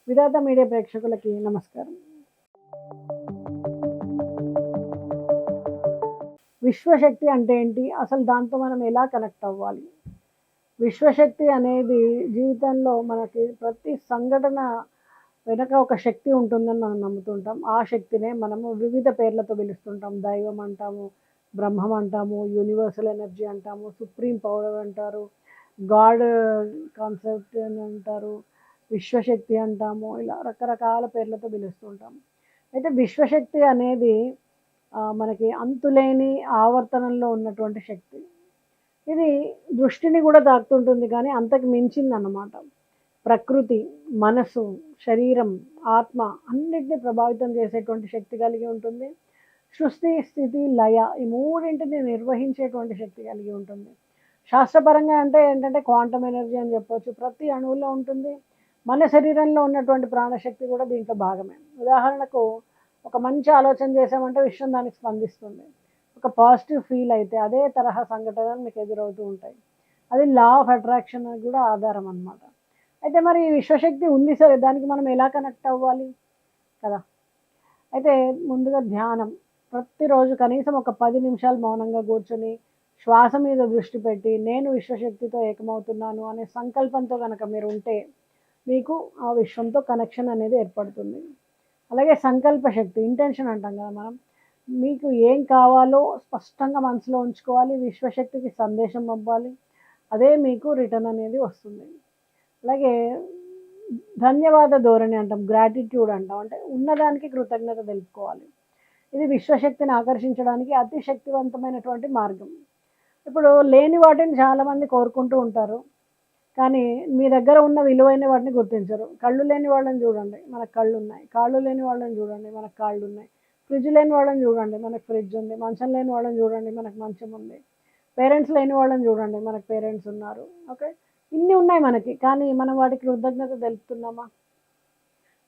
విధాత media ప్రేక్షకులకి నమస్కారం. విశ్వశక్తి అంటే ఏంటి? అసలు దాంతో మనం ఎలా కనెక్ట్ అవ్వాలి? విశ్వశక్తి అనేది జీవితంలో మనకి ప్రతి సంఘటన వెనక ఒక శక్తి ఉంటుందని మనం నమ్ముతుంటాం. ఆ శక్తినే మనము వివిధ పేర్లతో పిలుస్తుంటాం. దైవం అంటాము, బ్రహ్మం అంటాము, యూనివర్సల్ ఎనర్జీ అంటాము, సుప్రీం పవర్ అంటారు, గాడ్ కాన్సెప్ట్ అని అంటారు, విశ్వశక్తి అంటాము. ఇలా రకరకాల పేర్లతో పిలుస్తుంటాం. అయితే విశ్వశక్తి అనేది మనకి అంతులేని ఆవర్తనంలో ఉన్నటువంటి శక్తి. ఇది దృష్టిని కూడా తాకుతుంటుంది కానీ అంతకు మించిందన్నమాట. ప్రకృతి, మనసు, శరీరం, ఆత్మ అన్నిటిని ప్రభావితం చేసేటువంటి శక్తి కలిగి ఉంటుంది. సృష్టి, స్థితి, లయ ఈ మూడింటిని నిర్వహించేటువంటి శక్తి కలిగి ఉంటుంది. శాస్త్రపరంగా అంటే ఏంటంటే క్వాంటమ్ ఎనర్జీ అని చెప్పొచ్చు. ప్రతి అణువులో ఉంటుంది. మన శరీరంలో ఉన్నటువంటి ప్రాణశక్తి కూడా దీంట్లో భాగమే. ఉదాహరణకు ఒక మంచి ఆలోచన చేసామంటే విశ్వం దానికి స్పందిస్తుంది. ఒక పాజిటివ్ ఫీల్ అయితే అదే తరహా సంఘటనలు మీకు ఎదురవుతూ ఉంటాయి. అది లా ఆఫ్ అట్రాక్షన్ కూడా ఆధారం అనమాట. అయితే మరి ఈ విశ్వశక్తి ఉంది సరే, దానికి మనం ఎలా కనెక్ట్ అవ్వాలి కదా? అయితే ముందుగా ధ్యానం. ప్రతిరోజు కనీసం ఒక 10 నిమిషాలు మౌనంగా కూర్చొని శ్వాస మీద దృష్టి పెట్టి నేను విశ్వశక్తితో ఏకమవుతున్నాను అనే సంకల్పంతో కనుక మీరు ఉంటే మీకు ఆ విశ్వంతో కనెక్షన్ అనేది ఏర్పడుతుంది. అలాగే సంకల్ప శక్తి, ఇంటెన్షన్ అంటాం కదా మనం. మీకు ఏం కావాలో స్పష్టంగా మనసులో ఉంచుకోవాలి. విశ్వశక్తికి సందేశం పంపాలి. అదే మీకు రిటర్న్ అనేది వస్తుంది. అలాగే ధన్యవాద ధోరణి అంటాం, గ్రాటిట్యూడ్ అంటాం. అంటే ఉన్నదానికి కృతజ్ఞత తెలుపుకోవాలి. ఇది విశ్వశక్తిని ఆకర్షించడానికి అతి శక్తివంతమైనటువంటి మార్గం. ఇప్పుడు లేని వాటిని చాలామంది కోరుకుంటూ ఉంటారు. కానీ మీ దగ్గర ఉన్న విలువైన వాటిని గుర్తించరు. కళ్ళు లేని వాళ్ళని చూడండి, మనకు కళ్ళు ఉన్నాయి. కాళ్ళు లేని వాళ్ళని చూడండి, మనకు కాళ్ళు ఉన్నాయి. ఫ్రిడ్జ్ లేని వాళ్ళని చూడండి, మనకు ఫ్రిడ్జ్ ఉంది. మంచం లేని వాళ్ళని చూడండి, మనకు మంచం ఉంది. పేరెంట్స్ లేని వాళ్ళని చూడండి, మనకు పేరెంట్స్ ఉన్నారు. ఓకే, ఇన్ని ఉన్నాయి మనకి. కానీ మనం వాటికి కృతజ్ఞత తెలుపుతున్నామా?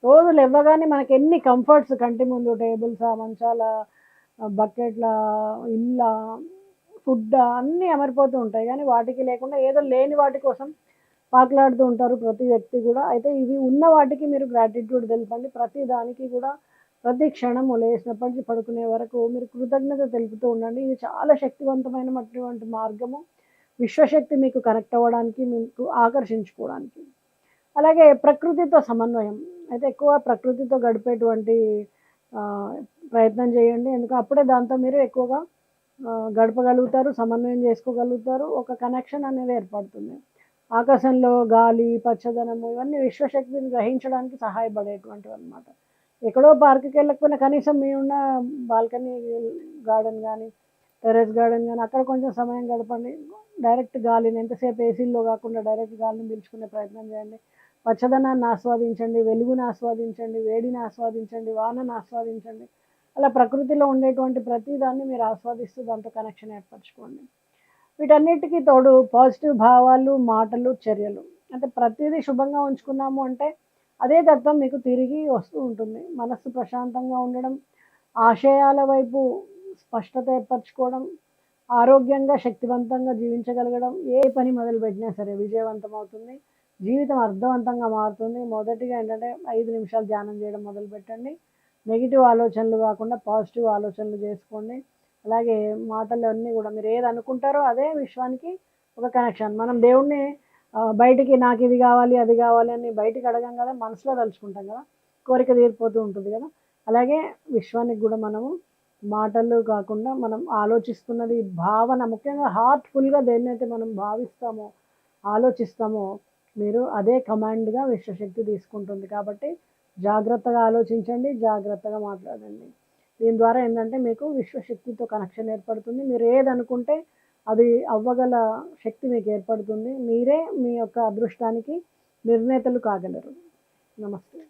రోజు లేవగానే మనకి ఎన్ని కంఫర్ట్స్ కంటి ముందు, టేబుల్సా, మంచాల, బకెట్ల, ఇళ్ళ, ఫుడ్ అన్నీ అమరిపోతూ ఉంటాయి. కానీ వాటికి లేకుండా ఏదో లేని వాటి కోసం పాకులాడుతూ ఉంటారు ప్రతి వ్యక్తి కూడా. అయితే ఇవి ఉన్న వాటికి మీరు గ్రాటిట్యూడ్ తెలపండి. ప్రతి దానికి కూడా ప్రతి క్షణము లేచినప్పటి నుంచి పడుకునే వరకు మీరు కృతజ్ఞత తెలుపుతూ ఉండండి. ఇది చాలా శక్తివంతమైనటువంటి మార్గము. విశ్వశక్తి మీకు కనెక్ట్ అవ్వడానికి, మీకు ఆకర్షించుకోవడానికి. అలాగే ప్రకృతితో సమన్వయం. అయితే ఎక్కువ ప్రకృతితో గడిపేటువంటి ప్రయత్నం చేయండి. ఎందుకంటే అప్పుడే దాంతో మీరు ఎక్కువగా గడపగలుగుతారు, సమన్వయం చేసుకోగలుగుతారు. ఒక కనెక్షన్ అనేది ఏర్పడుతుంది. ఆకాశంలో గాలి, పచ్చదనము ఇవన్నీ విశ్వశక్తిని గ్రహించడానికి సహాయపడేటువంటివి అనమాట. ఎక్కడో పార్క్కి వెళ్ళకపోయినా కనీసం మీ ఉన్న బాల్కనీ గార్డెన్ కానీ, టెర్రస్ గార్డెన్ కానీ అక్కడ కొంచెం సమయం గడపండి. డైరెక్ట్ గాలిని, ఎంతసేపు ఏసీల్లో కాకుండా డైరెక్ట్ గాలిని పీల్చుకునే ప్రయత్నం చేయండి. పచ్చదనాన్ని ఆస్వాదించండి, వెలుగుని ఆస్వాదించండి, వేడిని ఆస్వాదించండి, వానను ఆస్వాదించండి. అలా ప్రకృతిలో ఉండేటువంటి ప్రతి దాన్ని మీరు ఆస్వాదిస్తూ దాంతో కనెక్షన్ ఏర్పరచుకోండి. వీటన్నిటికీ తోడు పాజిటివ్ భావాలు, మాటలు, చర్యలు. అంటే ప్రతిదీ శుభంగా ఉంచుకున్నాము అంటే అదే తత్వం మీకు తిరిగి వస్తూ ఉంటుంది. మనస్సు ప్రశాంతంగా ఉండడం, ఆశయాల వైపు స్పష్టత ఏర్పరచుకోవడం, ఆరోగ్యంగా, శక్తివంతంగా జీవించగలగడం. ఏ పని మొదలుపెట్టినా సరే విజయవంతం అవుతుంది. జీవితం అర్థవంతంగా మారుతుంది. మొదటిగా ఏంటంటే 5 నిమిషాలు ధ్యానం చేయడం మొదలుపెట్టండి. నెగిటివ్ ఆలోచనలు కాకుండా పాజిటివ్ ఆలోచనలు చేసుకోండి. అలాగే మాటలన్నీ కూడా మీరు ఏది అనుకుంటారో అదే విశ్వానికి ఒక కనెక్షన్. మనం దేవుడిని బయటికి నాకు ఇది కావాలి, అది కావాలి అని బయటికి అడగం కదా, మనసులో తలుచుకుంటాం కదా, కోరిక తీరిపోతూ ఉంటుంది కదా. అలాగే విశ్వానికి కూడా మనము మాటలు కాకుండా మనం ఆలోచిస్తున్నది భావన, ముఖ్యంగా హార్ట్ఫుల్గా దేన్నైతే మనం భావిస్తామో, ఆలోచిస్తామో మీరు అదే కమాండ్గా విశ్వశక్తి తీసుకుంటుంది. కాబట్టి జాగ్రత్తగా ఆలోచించండి, జాగ్రత్తగా మాట్లాడండి. దీని ద్వారా ఏంటంటే మీకు విశ్వశక్తితో కనెక్షన్ ఏర్పడుతుంది. మీరు ఏదనుకుంటే అది అవ్వగల శక్తి మీకు ఏర్పడుతుంది. మీరే మీ యొక్క అదృష్టానికి నిర్ణేతలు కాగలరు. నమస్తే.